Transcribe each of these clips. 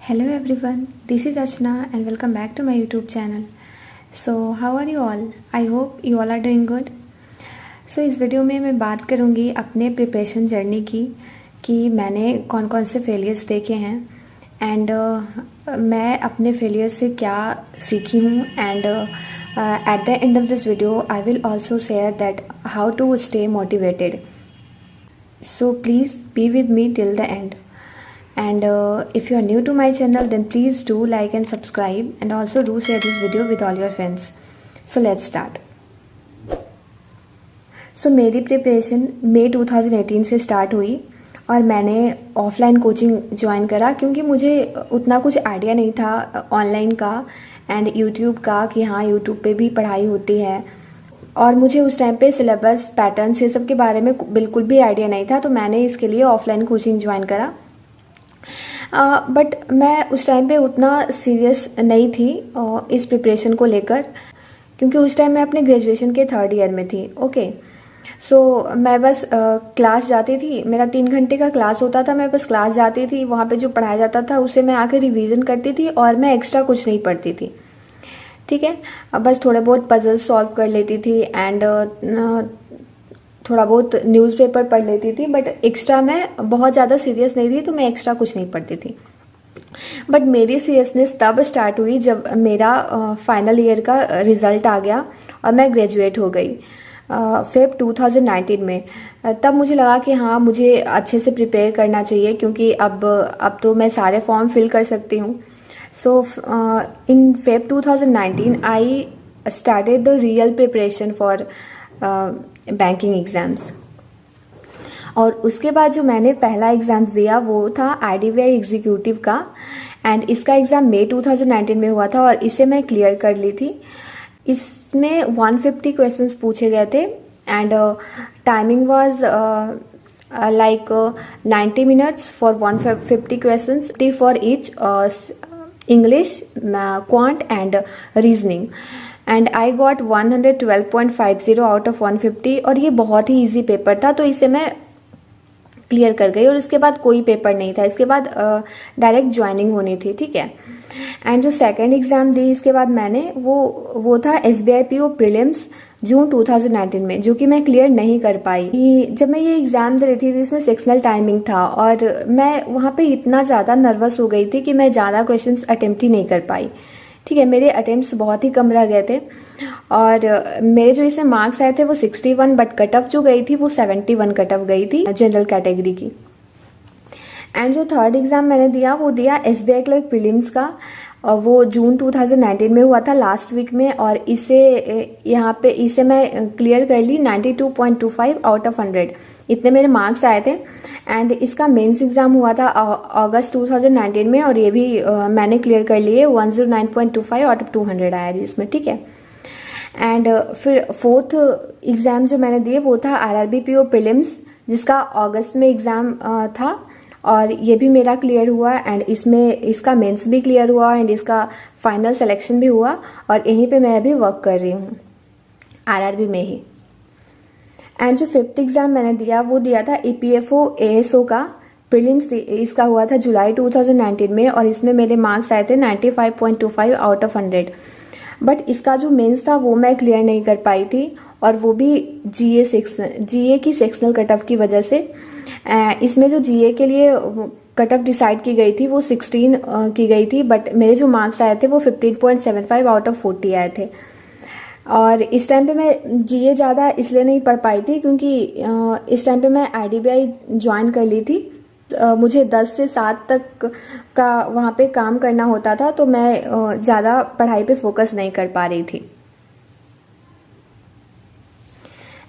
Hello everyone, this is Archana and welcome back to my YouTube channel. So how are you all? I hope you all are doing good. So इस video में मैं बात करूँगी अपने preparation journey की कि मैंने कौन कौन से फेलियर्स देखे हैं एंड मैं अपने फेलियर से क्या सीखी हूँ and at the end of this video I will also share that how to stay motivated. So please be with me till the end. And if you are new to my channel then please do like and subscribe and also do share this video with all your friends. So let's start. So मेरी preparation मई 2018 से start हुई और मैंने offline coaching join करा क्योंकि मुझे उतना कुछ आइडिया नहीं था ऑनलाइन का एंड यूट्यूब का कि हाँ यूट्यूब पे भी पढ़ाई होती है और मुझे उस टाइम पे सिलेबस पैटर्न्स ये सब के बारे में बिल्कुल भी आइडिया नहीं था। तो मैंने इसके लिए ऑफलाइन कोचिंग ज्वाइन करा बट मैं उस टाइम पे उतना सीरियस नहीं थी इस प्रिपरेशन को लेकर क्योंकि उस टाइम मैं अपने ग्रेजुएशन के 3rd ईयर में थी। ओके सो मैं बस क्लास जाती थी, मेरा 3 घंटे का क्लास होता था, मैं बस क्लास जाती थी, वहाँ पे जो पढ़ाया जाता था उसे मैं आकर रिवीजन करती थी और मैं एक्स्ट्रा कुछ नहीं पढ़ती थी। ठीक है, बस थोड़े बहुत पजल्स सॉल्व कर लेती थी एंड थोड़ा बहुत न्यूज़पेपर पढ़ लेती थी बट एक्स्ट्रा मैं बहुत ज़्यादा सीरियस नहीं थी तो मैं एक्स्ट्रा कुछ नहीं पढ़ती थी। बट मेरी सीरियसनेस तब स्टार्ट हुई जब मेरा फाइनल ईयर का रिजल्ट आ गया और मैं ग्रेजुएट हो गई फेब 2019 में। तब मुझे लगा कि हाँ मुझे अच्छे से प्रिपेयर करना चाहिए क्योंकि अब तो मैं सारे फॉर्म फिल कर सकती हूँ। So in Feb 2019 I started the real preparation for banking exams. और उसके बाद जो मैंने पहला एग्जाम्स दिया वो था IDVI एग्जीक्यूटिव का एंड इसका एग्ज़ाम मई 2019 में हुआ था और इसे मैं क्लियर कर ली थी। इसमें 150 क्वेश्चंस पूछे गए थे and timing was like 90 minutes for 150 questions for each English, quant and reasoning and I got 112.50 out of 150 और ये बहुत ही इजी पेपर था तो इसे मैं क्लियर कर गई और इसके बाद कोई पेपर नहीं था। इसके बाद डायरेक्ट ज्वाइनिंग होनी थी। ठीक है, एंड जो सेकंड एग्जाम दी इसके बाद मैंने वो था SBI PO प्रीलिम्स जून 2019 में, जो कि मैं क्लियर नहीं कर पाई। जब मैं ये एग्जाम दे रही थी तो इसमें सेक्शनल टाइमिंग था और मैं वहाँ पे इतना ज़्यादा नर्वस हो गई थी कि मैं ज़्यादा क्वेश्चंस अटेम्प्ट ही नहीं कर पाई। ठीक है, मेरे अटेम्प्ट्स बहुत ही कम रह गए थे और मेरे जो इसमें मार्क्स आए थे वो 61 बट कट ऑफ जो गई थी वो 71 कट ऑफ गई थी जनरल कैटेगरी की। एंड जो थर्ड एग्जाम मैंने दिया वो दिया SBI क्लर्क प्रीलिम्स का और वो जून 2019 में हुआ था लास्ट वीक में और इसे मैं क्लियर कर ली 92.25 आउट ऑफ 100, इतने मेरे मार्क्स आए थे। एंड इसका मेंस एग्जाम हुआ था अगस्त 2019 में और ये भी मैंने क्लियर कर लिए 109.25 आउट ऑफ 200 आया जी इसमें। ठीक है, एंड फिर फोर्थ एग्जाम जो मैंने दिए वो था RRB PO प्रीलिम्स जिसका अगस्त में एग्जाम था और ये भी मेरा क्लियर हुआ एंड इसका मेंस भी क्लियर हुआ एंड इसका फाइनल सिलेक्शन भी हुआ और यहीं पे मैं अभी वर्क कर रही हूँ RRB में ही। एंड जो फिफ्थ एग्जाम मैंने दिया वो दिया था EPFO ASO का प्रीलिम्स, इसका हुआ था जुलाई 2019 में और इसमें मेरे मार्क्स आए थे 95.25 आउट ऑफ 100 बट इसका जो मेंस था वो मैं क्लियर नहीं कर पाई थी और वो भी GA की सेक्शनल कट ऑफ की वजह से। इसमें जो GA के लिए कट ऑफ डिसाइड की गई थी वो 16 की गई थी बट मेरे जो मार्क्स आए थे वो 15.75 आउट ऑफ 40 आए थे। और इस टाइम पे मैं GA ज़्यादा इसलिए नहीं पढ़ पाई थी क्योंकि इस टाइम पे मैं IDVI ज्वाइन कर ली थी। मुझे 10 से 7 तक का वहाँ पे काम करना होता था तो मैं ज़्यादा पढ़ाई पे फोकस नहीं कर पा रही थी।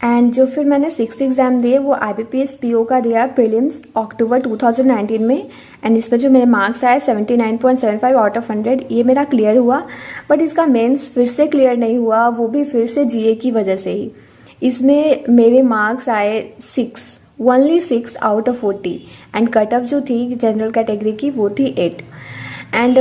एंड जो फिर मैंने 6th एग्जाम दिए वो IBPS PO का दिया प्रीलिम्स अक्टूबर 2019 में एंड इसमें जो मेरे मार्क्स आए 79.75 आउट ऑफ 100 ये मेरा क्लियर हुआ बट इसका मेंस फिर से क्लियर नहीं हुआ, वो भी फिर से GA की वजह से ही। इसमें मेरे मार्क्स आए 6 out of 40 and cut off जो थी जनरल कैटेगरी की वो थी 8। एंड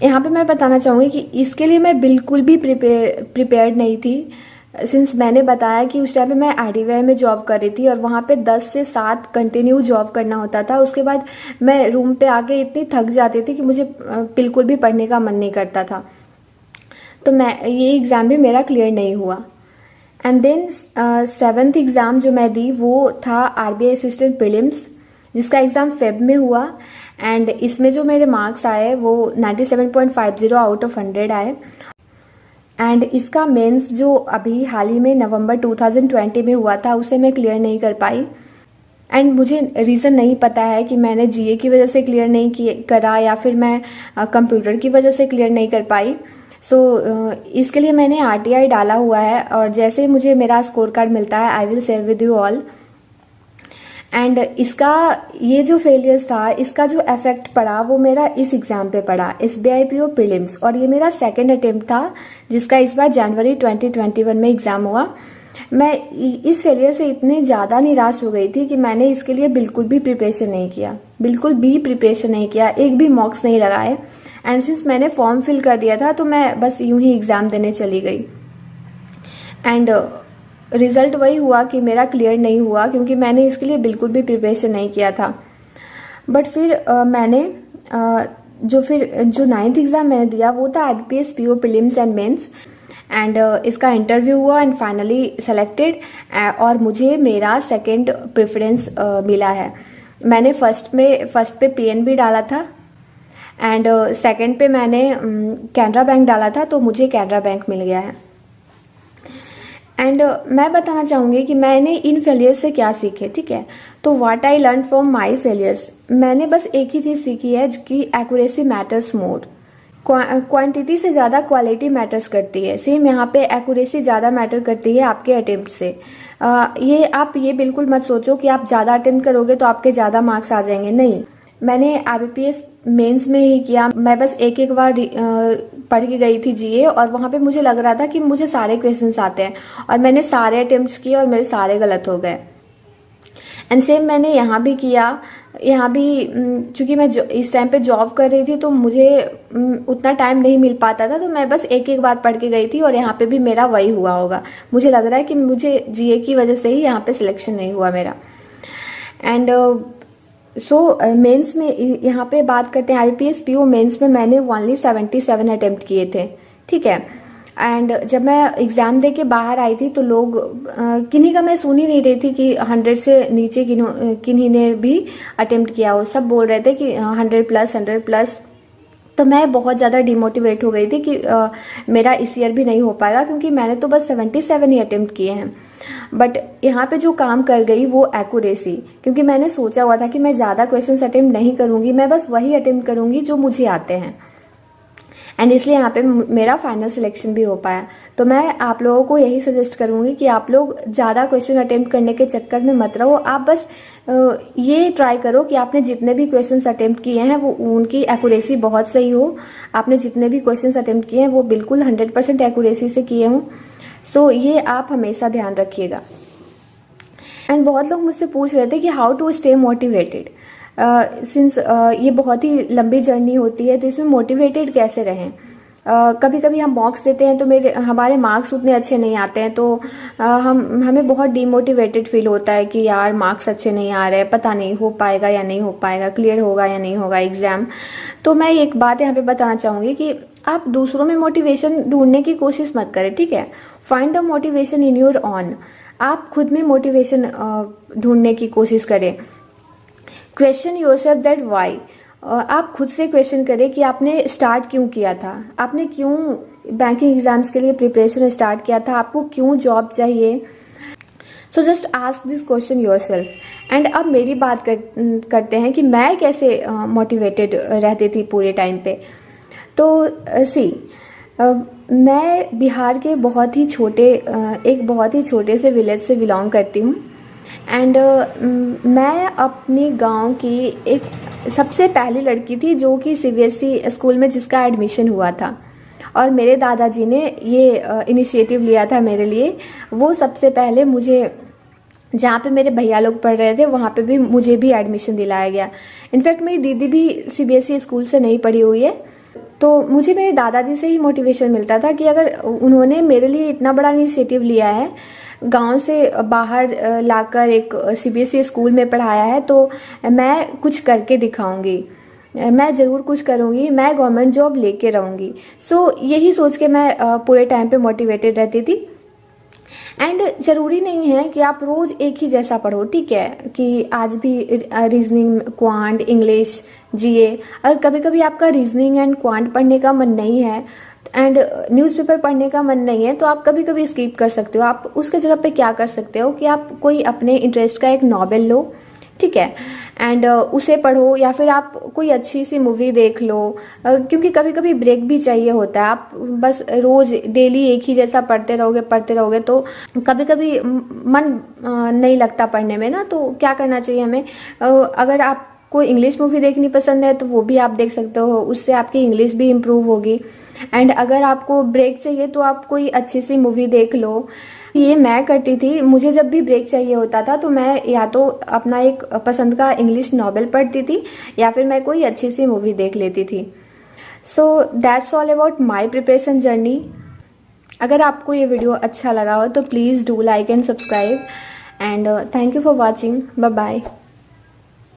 यहाँ पे मैं बताना चाहूँगी कि इसके लिए मैं बिल्कुल भी प्रिपेयर्ड नहीं थी सिंस मैंने बताया कि उस टाइम पे मैं आईडीवीआई में जॉब कर रही थी और वहाँ पे 10 से 7 कंटिन्यू जॉब करना होता था। उसके बाद मैं रूम पे आके इतनी थक जाती थी कि मुझे बिल्कुल भी पढ़ने का मन नहीं करता था। तो मैं ये एग्ज़ाम भी मेरा क्लियर नहीं हुआ। एंड देन 7th एग्ज़ाम जो मैं दी वो था आरबीआई असिस्टेंट प्रीलिम्स, जिसका एग्ज़ाम फेब में हुआ। एंड इसमें जो मेरे मार्क्स आए वो 97.50 आउट ऑफ 100 आए। एंड इसका मेंस जो अभी हाल ही में नवंबर 2020 में हुआ था उसे मैं क्लियर नहीं कर पाई। एंड मुझे रीज़न नहीं पता है कि मैंने जीए की वजह से क्लियर नहीं करा या फिर मैं कंप्यूटर की वजह से क्लियर नहीं कर पाई। इसके लिए मैंने आरटीआई डाला हुआ है और जैसे ही मुझे मेरा स्कोर कार्ड मिलता है I will share with you all. And इसका ये जो फेलियर्स था इसका जो इफेक्ट पड़ा वो मेरा इस एग्जाम पे पड़ा, एसबीआई पीओ प्रीलिम्स, और ये मेरा सेकंड अटेम्प्ट था जिसका इस बार जनवरी 2021 में एग्जाम हुआ। मैं इस फेलियर से इतनी ज़्यादा निराश हो गई थी कि मैंने इसके लिए बिल्कुल भी प्रिपरेशन नहीं किया, बिल्कुल भी प्रिपरेशन नहीं किया, एक भी मॉक्स नहीं लगाए। एंड सिंस मैंने फॉर्म फिल कर दिया था तो मैं बस यूं ही एग्ज़ाम देने चली गई। एंड रिजल्ट वही हुआ कि मेरा क्लियर नहीं हुआ क्योंकि मैंने इसके लिए बिल्कुल भी प्रिपरेशन नहीं किया था। बट फिर मैंने जो 9th एग्ज़ाम मैंने दिया वो था IBPS PO prelims and mains. And इसका इंटरव्यू हुआ एंड फाइनली सेलेक्टेड, और मुझे मेरा सेकंड प्रेफरेंस मिला है। मैंने फर्स्ट पे पीएनबी डाला था एंड सेकंड पे मैंने कैनरा बैंक डाला था, तो मुझे कैनरा बैंक मिल गया है। एंड मैं बताना चाहूँगी कि मैंने इन फेलियर्स से क्या सीखे, ठीक है। तो what I learn from my failures, मैंने बस एक ही चीज़ सीखी है कि एक्यूरेसी मैटर्स मोर। क्वांटिटी से ज़्यादा क्वालिटी मैटर्स करती है। सेम यहाँ पे एक्यूरेसी ज़्यादा मैटर करती है आपके अटेम्प्ट से। ये आप ये बिल्कुल मत सोचो कि आप ज़्यादा अटेम्प्ट करोगे तो आपके ज़्यादा मार्क्स आ जाएंगे, नहीं। मैंने आईबीपीएस मेंस में ही किया, मैं बस एक बार पढ़ के गई थी जीए और वहाँ पे मुझे लग रहा था कि मुझे सारे क्वेश्चंस आते हैं और मैंने सारे अटेम्प्ट्स किए और मेरे सारे गलत हो गए। एंड सेम मैंने यहाँ भी किया। यहाँ भी चूंकि मैं इस टाइम पे जॉब कर रही थी तो मुझे उतना टाइम नहीं मिल पाता था, तो मैं बस एक बार पढ़ के गई थी और यहाँ पे भी मेरा वही हुआ होगा। मुझे लग रहा है कि मुझे जीए की वजह से ही यहाँ पे सिलेक्शन नहीं हुआ मेरा। एंड मेंस में यहाँ पे बात करते हैं आईबीपीएस पीओ मेंस में मैंने ओनली 77 अटेम्प्ट किए थे, ठीक है। एंड जब मैं एग्ज़ाम दे के बाहर आई थी तो लोग किन्हीं का मैं सुन ही नहीं रही थी कि 100 से नीचे किन्हीं ने भी अटेम्प्ट किया हो। सब बोल रहे थे कि 100 प्लस। तो मैं बहुत ज़्यादा डिमोटिवेट हो गई थी कि मेरा इस ईयर भी नहीं हो पाएगा क्योंकि मैंने तो बस 77 ही अटेम्प्ट किए हैं। बट यहाँ पे जो काम कर गई वो एक्यूरेसी, क्योंकि मैंने सोचा हुआ था कि मैं ज़्यादा क्वेश्चंस अटेम्प्ट नहीं करूँगी, मैं बस वही अटेम्प्ट करूँगी जो मुझे आते हैं। एंड इसलिए यहाँ पे मेरा फाइनल सिलेक्शन भी हो पाया। तो मैं आप लोगों को यही सजेस्ट करूँगी कि आप लोग ज़्यादा क्वेश्चन अटेम्प्ट करने के चक्कर में मत रहो। आप बस ये ट्राई करो कि आपने जितने भी क्वेश्चंस अटेम्प्ट किए हैं वो उनकी एक्यूरेसी बहुत सही हो। आपने जितने भी क्वेश्चंस अटेम्प्ट किए हैं वो बिल्कुल 100% एक्यूरेसी से किए हों। सो ये आप हमेशा ध्यान रखिएगा। एंड बहुत लोग मुझसे पूछ रहे थे कि how to stay motivated. Since ये बहुत ही लंबी जर्नी होती है तो इसमें मोटिवेटेड कैसे रहें। कभी कभी हम मॉक्स देते हैं तो हमारे मार्क्स उतने अच्छे नहीं आते हैं, तो हमें बहुत डिमोटिवेटेड फील होता है कि यार मार्क्स अच्छे नहीं आ रहे, पता नहीं हो पाएगा या नहीं हो पाएगा, क्लियर होगा या नहीं होगा एग्जाम। तो मैं एक बात यहाँ पे बताना चाहूँगी कि आप दूसरों में मोटिवेशन ढूंढने की कोशिश मत करें, ठीक है। Find the motivation in your on. आप खुद में मोटिवेशन ढूंढने की कोशिश करें। Question yourself that why. आप खुद से क्वेश्चन करें कि आपने स्टार्ट क्यों किया था, आपने क्यों बैंकिंग एग्जाम्स के लिए प्रिपरेशन स्टार्ट किया था, आपको क्यों जॉब चाहिए। So just ask this question yourself. And अब मेरी बात करते हैं कि मैं कैसे मोटिवेटेड रहती थी पूरे टाइम पे। तो मैं बिहार के एक बहुत ही छोटे से विलेज से बिलोंग करती हूँ। एंड मैं अपनी गांव की एक सबसे पहली लड़की थी जो कि सीबीएसई स्कूल में जिसका एडमिशन हुआ था, और मेरे दादाजी ने ये इनिशिएटिव लिया था मेरे लिए। वो सबसे पहले मुझे, जहाँ पे मेरे भैया लोग पढ़ रहे थे वहाँ पे भी मुझे भी एडमिशन दिलाया गया। इनफैक्ट मेरी दीदी भी सीबीएसई स्कूल से नहीं पढ़ी हुई है, तो मुझे मेरे दादाजी से ही मोटिवेशन मिलता था कि अगर उन्होंने मेरे लिए इतना बड़ा इनिशिएटिव लिया है, गांव से बाहर लाकर एक सीबीएसई स्कूल में पढ़ाया है, तो मैं कुछ करके दिखाऊंगी, मैं ज़रूर कुछ करूंगी, मैं गवर्नमेंट जॉब लेके रहूंगी। सो यही सोच के मैं पूरे टाइम पे मोटिवेटेड रहती थी। एंड ज़रूरी नहीं है कि आप रोज़ एक ही जैसा पढ़ो, ठीक है, कि आज भी रीजनिंग, क्वांट, इंग्लिश, जीए। अगर कभी कभी आपका रीजनिंग एंड क्वांट पढ़ने का मन नहीं है एंड न्यूज़पेपर पढ़ने का मन नहीं है, तो आप कभी कभी स्किप कर सकते हो। आप उसके जगह पे क्या कर सकते हो कि आप कोई अपने इंटरेस्ट का एक नॉवेल लो, ठीक है, एंड उसे पढ़ो, या फिर आप कोई अच्छी सी मूवी देख लो, क्योंकि कभी कभी ब्रेक भी चाहिए होता है। आप बस रोज डेली एक ही जैसा पढ़ते रहोगे तो कभी कभी मन नहीं लगता पढ़ने में ना। तो क्या करना चाहिए हमें, अगर आपको इंग्लिश मूवी देखनी पसंद है तो वो भी आप देख सकते हो, उससे आपकी इंग्लिश भी इम्प्रूव होगी। एंड अगर आपको ब्रेक चाहिए तो आप कोई अच्छी सी मूवी देख लो। ये मैं करती थी, मुझे जब भी ब्रेक चाहिए होता था तो मैं या तो अपना एक पसंद का इंग्लिश नॉवेल पढ़ती थी या फिर मैं कोई अच्छी सी मूवी देख लेती थी। So that's all about my preparation journey. अगर आपको ये वीडियो अच्छा लगा हो तो please do like and subscribe, and thank you for watching. Bye bye.